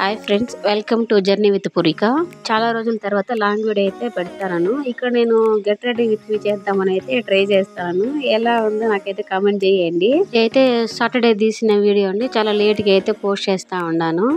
Hi friends, welcome to journey with Purika. చాలా రోజుల తర్వాత లాంగ్ వీడియో అయితే పెడతాను. ఇక్కడ నేను గెట్ రెడీ విత్ మీ చేద్దామని అయితే ట్రై చేస్తాను. ఎలా ఉందో నాకైతే కామెంట్ చేయండి. అయితే సాటర్డే తీసిన వీడియో అండి, చాలా లేట్ గా అయితే పోస్ట్ చేస్తా ఉన్నాను.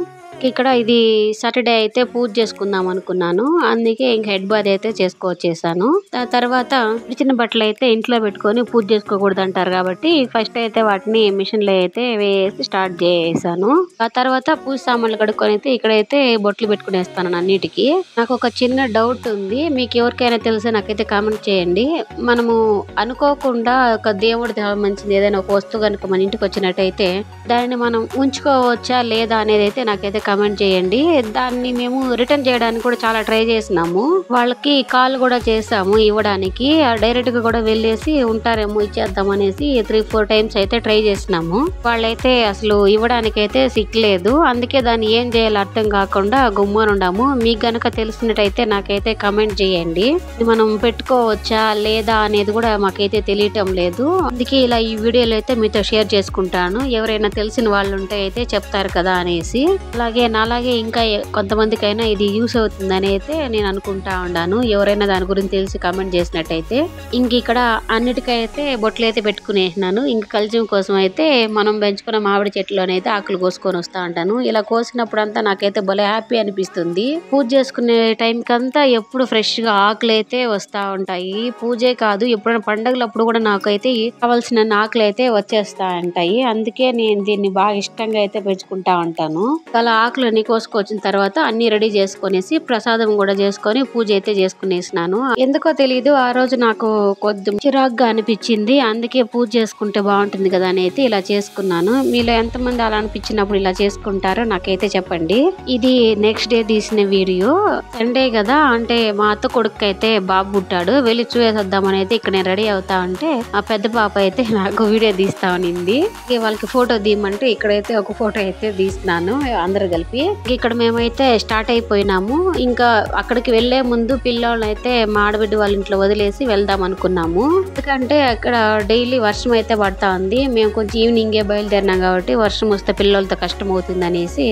ఇక్కడ ఇది సాటర్డే అయితే పూజ చేసుకుందాం అనుకున్నాను. అందుకే ఇంక హెడ్ బాత్ అయితే చేసుకొచ్చేసాను. తర్వాత చిన్న బట్టలు అయితే ఇంట్లో పెట్టుకొని పూజ చేసుకోకూడదు అంటారు కాబట్టి ఫస్ట్ అయితే వాటిని మిషన్ లో అయితే వేసి స్టార్ట్ చేసాను. ఆ తర్వాత పూజ సామాన్లు కడుక్కొని అయితే ఇక్కడైతే బొట్లు పెట్టుకునేస్తాను అన్నిటికీ. నాకు ఒక చిన్న డౌట్ ఉంది, మీకు ఎవరికైనా తెలిసే నాకైతే కామెంట్ చేయండి. మనము అనుకోకుండా ఒక దేవుడి సంబంధించింది ఏదైనా ఒక వస్తువు కనుక మన ఇంటికి వచ్చినట్టయితే దాన్ని మనం ఉంచుకోవచ్చా లేదా అనేది అయితే నాకైతే కామెంట్ చేయండి. దాన్ని మేము రిటర్న్ చేయడానికి కూడా చాలా ట్రై చేసినాము. వాళ్ళకి కాల్ కూడా చేసాము ఇవ్వడానికి. డైరెక్ట్ గా కూడా వెళ్ళేసి ఉంటారేమో ఇచ్చేద్దాం అనేసి 3-4 టైమ్స్ అయితే ట్రై చేసినాము. వాళ్ళైతే అసలు ఇవ్వడానికి అయితే సిగ్గులేదు. అందుకే దాన్ని ఏం చేయాలో అర్థం కాకుండా గుమ్మనుండాము. మీకు గనక తెలిసినట్టయితే నాకైతే కామెంట్ చేయండి. మనం పెట్టుకోవచ్చా లేదా అనేది కూడా మాకైతే తెలియటం లేదు. అందుకే ఇలా ఈ వీడియోలో అయితే మీతో షేర్ చేసుకుంటాను. ఎవరైనా తెలిసిన వాళ్ళు ఉంటే అయితే చెప్తారు కదా అనేసి. అలాగే నాలాగే ఇంకా కొంతమందికైనా ఇది యూస్ అవుతుందని అయితే నేను అనుకుంటా ఉన్నాను. ఎవరైనా దాని గురించి తెలిసి కామెంట్ చేసినట్టయితే. ఇంక ఇక్కడ అన్నిటికైతే బొట్లు అయితే పెట్టుకునేసినాను. ఇంక కల్చం కోసం అయితే మనం పెంచుకున్న మామిడి చెట్లోనైతే ఆకులు కోసుకొని వస్తా ఉంటాను. ఇలా కోసినప్పుడు అంతా నాకైతే భలే హ్యాపీ అనిపిస్తుంది. పూజ చేసుకునే టైం కంతా ఎప్పుడు ఫ్రెష్ గా ఆకులు అయితే వస్తా ఉంటాయి. పూజే కాదు, ఎప్పుడైనా పండుగలప్పుడు కూడా నాకైతే కావాల్సిన ఆకులు అయితే వచ్చేస్తా ఉంటాయి. అందుకే నేను దీన్ని బాగా ఇష్టంగా అయితే పెంచుకుంటా ఉంటాను. అలా ఆకులన్నీ కోసుకొచ్చిన తర్వాత అన్ని రెడీ చేసుకునేసి ప్రసాదం కూడా చేసుకొని పూజ అయితే చేసుకునేసినాను. ఎందుకో తెలియదు, ఆ రోజు నాకు కొద్ది చిరాగ్గా అనిపించింది. అందుకే పూజ చేసుకుంటే బాగుంటుంది కదా అని అయితే ఇలా చేసుకున్నాను. మీలో ఎంతమంది అలా అనిపించినప్పుడు ఇలా చేసుకుంటారో నాకైతే చెప్పండి. ఇది నెక్స్ట్ డే తీసిన వీడియో. సండే కదా, అంటే మా అత్త కొడుకు అయితే బాబు పుట్టాడు. వెళ్ళి చూసేద్దామని అయితే ఇక్కడ నేను రెడీ అవుతా ఉంటే ఆ పెద్ద పాప అయితే నాకు వీడియో తీస్తా ఉనింది. వాళ్ళకి ఫోటో తీయమంటే ఇక్కడైతే ఒక ఫోటో అయితే తీస్తున్నాను అందరు కలిపి. ఇక్కడ మేమైతే స్టార్ట్ అయిపోయినాము. ఇంకా అక్కడికి వెళ్లే ముందు పిల్లల్ని అయితే మా ఆడబిడ్డ వాళ్ళ ఇంట్లో వదిలేసి వెళ్దాం అనుకున్నాము. ఎందుకంటే అక్కడ డైలీ వర్షం అయితే పడతా ఉంది. మేము కొంచెం ఈవినింగే బయలుదేరినాం కాబట్టి వర్షం వస్తే పిల్లలతో కష్టం అవుతుంది అనేసి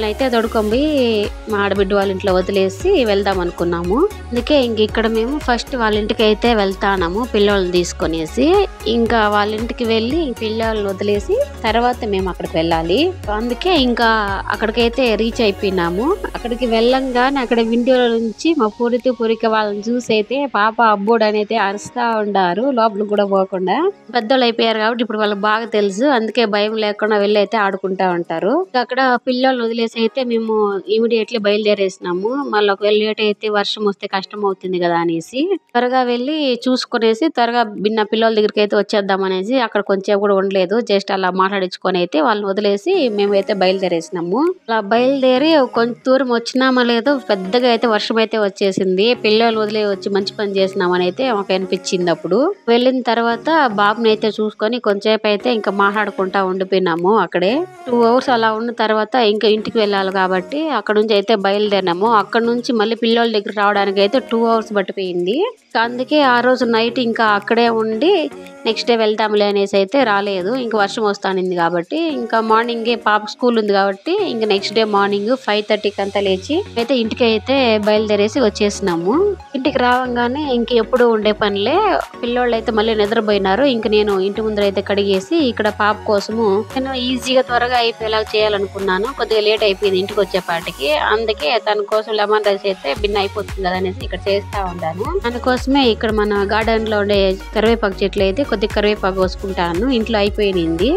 అయితే తొడుకొని మా ఆడబిడ్డ వాళ్ళ ఇంట్లో వదిలేసి వెళ్దాం అనుకున్నాము. అందుకే ఇంక ఇక్కడ మేము ఫస్ట్ వాళ్ళ ఇంటికి అయితే వెళ్తాము పిల్లల్ని తీసుకొనేసి. ఇంకా వాళ్ళ ఇంటికి వెళ్ళి పిల్లల్ని వదిలేసి తర్వాత మేము అక్కడికి వెళ్ళాలి. అందుకే ఇంకా అక్కడికైతే రీచ్ అయిపోయినాము. అక్కడికి వెళ్ళంగానే అక్కడ విండోలో నుంచి మా పూరిక వాళ్ళని చూసి అయితే పాప అబ్బోడు అనేది అరుస్తా ఉండారు, లోపలికి కూడా పోకుండా. పెద్దోళ్ళు అయిపోయారు కాబట్టి ఇప్పుడు వాళ్ళకి బాగా తెలుసు. అందుకే భయం లేకుండా వెళ్ళి అయితే ఆడుకుంటా ఉంటారు. అక్కడ పిల్లల్ని వదిలేసి అయితే మేము ఇమీడియట్లీ బయలుదేరేసినాము. మళ్ళీ ఒకవేళ లేట్ అయితే వర్షం వస్తే కష్టం అవుతుంది కదా అనేసి త్వరగా వెళ్ళి చూసుకునేసి త్వరగా బిన్న పిల్లల దగ్గరికి అయితే వచ్చేద్దాం అనేసి అక్కడ కొంచెం కూడా ఉండలేదు. జస్ట్ అలా మాట్లాడించుకొని అయితే వాళ్ళని వదిలేసి మేమైతే బయలుదేరేసినాము. అలా బయలుదేరి కొంచెం దూరం వచ్చినామా లేదో పెద్దగా అయితే వర్షం అయితే వచ్చేసింది. పిల్లలు వదిలే వచ్చి మంచి పని చేసినామని అయితే మాకు అనిపించింది. అప్పుడు వెళ్ళిన తర్వాత బాబుని అయితే చూసుకొని కొంచెంసేపు అయితే ఇంకా మాట్లాడుకుంటా ఉండిపోయినాము. అక్కడే 2 hours అలా ఉన్న తర్వాత ఇంకా ఇంటికి వెళ్ళాలి కాబట్టి అక్కడ నుంచి అయితే బయలుదేరినాము. అక్కడ నుంచి మళ్ళీ పిల్లల దగ్గర రావడానికి అయితే 2 hours పట్టిపోయింది. అందుకే ఆ రోజు నైట్ ఇంకా అక్కడే ఉండి నెక్స్ట్ డే వెళ్తాంలే అనేసి అయితే రాలేదు. ఇంకా వర్షం వస్తానింది కాబట్టి ఇంకా మార్నింగే పాప స్కూల్ ఉంది కాబట్టి ఇంకా నెక్స్ట్ డే మార్నింగ్ 5:30కి అంతా లేచి అయితే ఇంటికి అయితే బయలుదేరేసి వచ్చేసినాము. ఇంటికి రావంగానే ఇంక ఎప్పుడు ఉండే పనిలే, పిల్లోళ్ళు అయితే మళ్ళీ నిద్రపోయినారు. ఇంక నేను ఇంటి ముందర అయితే కడిగేసి ఇక్కడ పాప కోసము నేను ఈజీగా త్వరగా అయిపోయేలా చేయాలనుకున్నాను. కొద్దిగా లేట్ అయిపోయింది ఇంటికి వచ్చేపాటికి. అందుకే తన కోసం లెమన్ రైస్ అయితే బిన్న అయిపోతుంది కదా అనేసి ఇక్కడ చేస్తా ఉంటాను. దానికోసమే ఇక్కడ మన గార్డెన్ లో ఉండే కరివేపాకు చెట్లు అయితే కొద్దిగా కరివేపాకు కోసుకుంటాను. ఇంట్లో అయిపోయింది.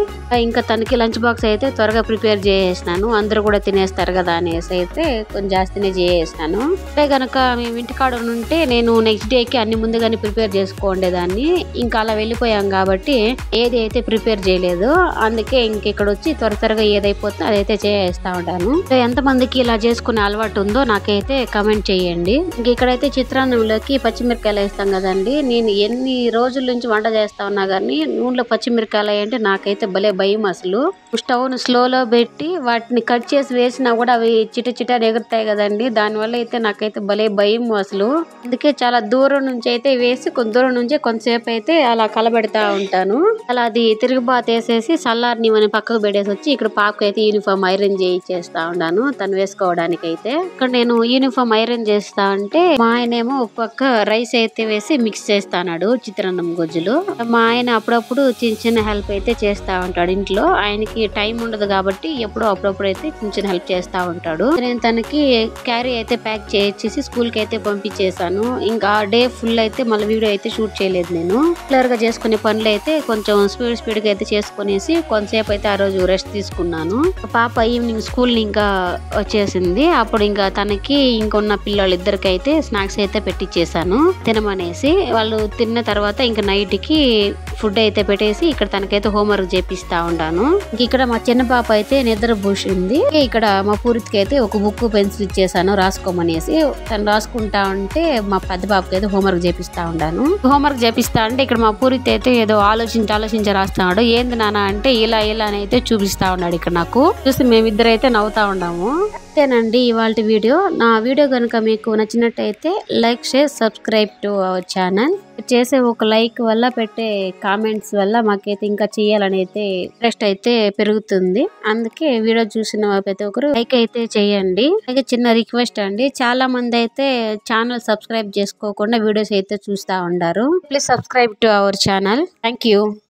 ఇంకా తనకి లంచ్ బాక్స్ అయితే త్వరగా ప్రిపేర్ చేసేసినాను. అందరూ కూడా తినేస్తారు కదా అనేసి అయితే కొంచెం జాస్తినే చేసేసినాను. అంటే గనక మేము ఇంటికాడ ఉంటే నేను నెక్స్ట్ డేకి అన్ని ముందుగానే ప్రిపేర్ చేసుకోండేదాన్ని. ఇంకా అలా వెళ్ళిపోయాం కాబట్టి ఏది అయితే ప్రిపేర్ చేయలేదు. అందుకే ఇంక ఇక్కడ వచ్చి త్వరగా ఏదైపోతుందో అదైతే చేసేస్తా ఉంటాను. ఎంతమందికి ఇలా చేసుకునే అలవాటు ఉందో నాకైతే కమెంట్ చేయండి. ఇంక ఇక్కడైతే చిత్రాన్నంలోకి పచ్చిమిరకాయలు వేస్తాం కదండి. నేను ఎన్ని రోజుల నుంచి వంట చేస్తా ఉన్నా గానీ నూనెలో పచ్చిమిరకాయలు అంటే నాకైతే భలే భయం. అసలు స్టవ్ ను స్లోలో పెట్టి వాటిని కట్ చేసి వేసినా కూడా అవి చిట చిట ఎగురుతాయి కదండి. దానివల్ల అయితే నాకైతే భలే భయం అసలు. అందుకే చాలా దూరం నుంచి అయితే వేసి కొంత దూరం నుంచే కొంతసేపు అయితే అలా కలబెడతా ఉంటాను. అలా అది తిరుగుబాటు వేసేసి సల్లార్ని మనం పక్కకు పెట్టేసి వచ్చి ఇక్కడ పాపకు అయితే యూనిఫామ్ ఐరన్ చేస్తా ఉన్నాను తను వేసుకోవడానికి. అయితే ఇక్కడ నేను యూనిఫామ్ ఐరన్ చేస్తా అంటే మా ఆయనేమో ఒక పక్క రైస్ అయితే వేసి మిక్స్ చేస్తాడు చిత్రాన్నం గొజ్జులు. మా ఆయన అప్పుడప్పుడు చిన్న చిన్న హెల్ప్ అయితే చేస్తా ఉంటాడు ఇంట్లో. ఆయనకి టైం ఉండదు కాబట్టి ఎప్పుడో అప్పుడప్పుడు అయితే చిన్న చిన్న హెల్ప్ చేస్తా ఉంటాడు. నేను తనకి క్యారీ అయితే ప్యాక్ చేసి స్కూల్ కి అయితే పంపించేసాను. ఇంకా డే ఫుల్ అయితే మళ్ళీ వీడియో అయితే షూట్ చేయలేదు. నేను క్లియర్ గా చేసుకునే పనులు అయితే కొంచెం స్పీడ్ గా అయితే చేసుకునేసి కొంతసేపు అయితే ఆ రోజు రెస్ట్ తీసుకున్నాను. పాప ఈవినింగ్ స్కూల్ ఇంకా వచ్చేసింది. అప్పుడు ఇంకా తనకి ఇంకొన్న పిల్లలు ఇద్దరికి అయితే స్నాక్స్ అయితే పెట్టించేసాను తినమనేసి. వాళ్ళు తిన్న తర్వాత ఇంకా నైట్ కి ఫుడ్ అయితే పెట్టేసి ఇక్కడ తనకైతే హోంవర్క్ చేపిస్తా ఉంటాను. ఇక్కడ మా చిన్న పాప అయితే నిద్ర పూసింది. ఇక్కడ మా పూరితికి అయితే ఒక బుక్ పెన్సిల్ ఇచ్చేసాను రాసుకోమనేసి. తను రాసుకుంటా ఉంటే మా పెద్ద పాపకి అయితే హోంవర్క్ చేపిస్తా ఉంటాను. హోంవర్క్ చేపిస్తా అంటే ఇక్కడ మా పూరితి అయితే ఏదో ఆలోచించి రాస్తున్నాడు. ఏంది నాన్న అంటే ఇలా అని అయితే చూపిస్తా ఉన్నాడు. ఇక్కడ నాకు చూసి మేమిద్దరు అయితే నవ్వుతా ఉన్నాము. అంతేనండి ఇవాళ వీడియో. నా వీడియో కనుక మీకు నచ్చినట్టయితే like, share, subscribe to our channel. చేసే ఒక లైక్ వల్ల పెట్టే కామెంట్స్ వల్ల మాకైతే ఇంకా చేయాలని అయితే ఇంట్రెస్ట్ అయితే పెరుగుతుంది. అందుకే వీడియో చూసిన ప్రతి ఒక్కరు లైక్ అయితే చేయండి. అలాగే చిన్న రిక్వెస్ట్ అండి, చాలా మంది అయితే ఛానల్ సబ్స్క్రైబ్ చేసుకోకుండా వీడియోస్ అయితే చూస్తా ఉంటారు. Please subscribe to our channel. Thank you.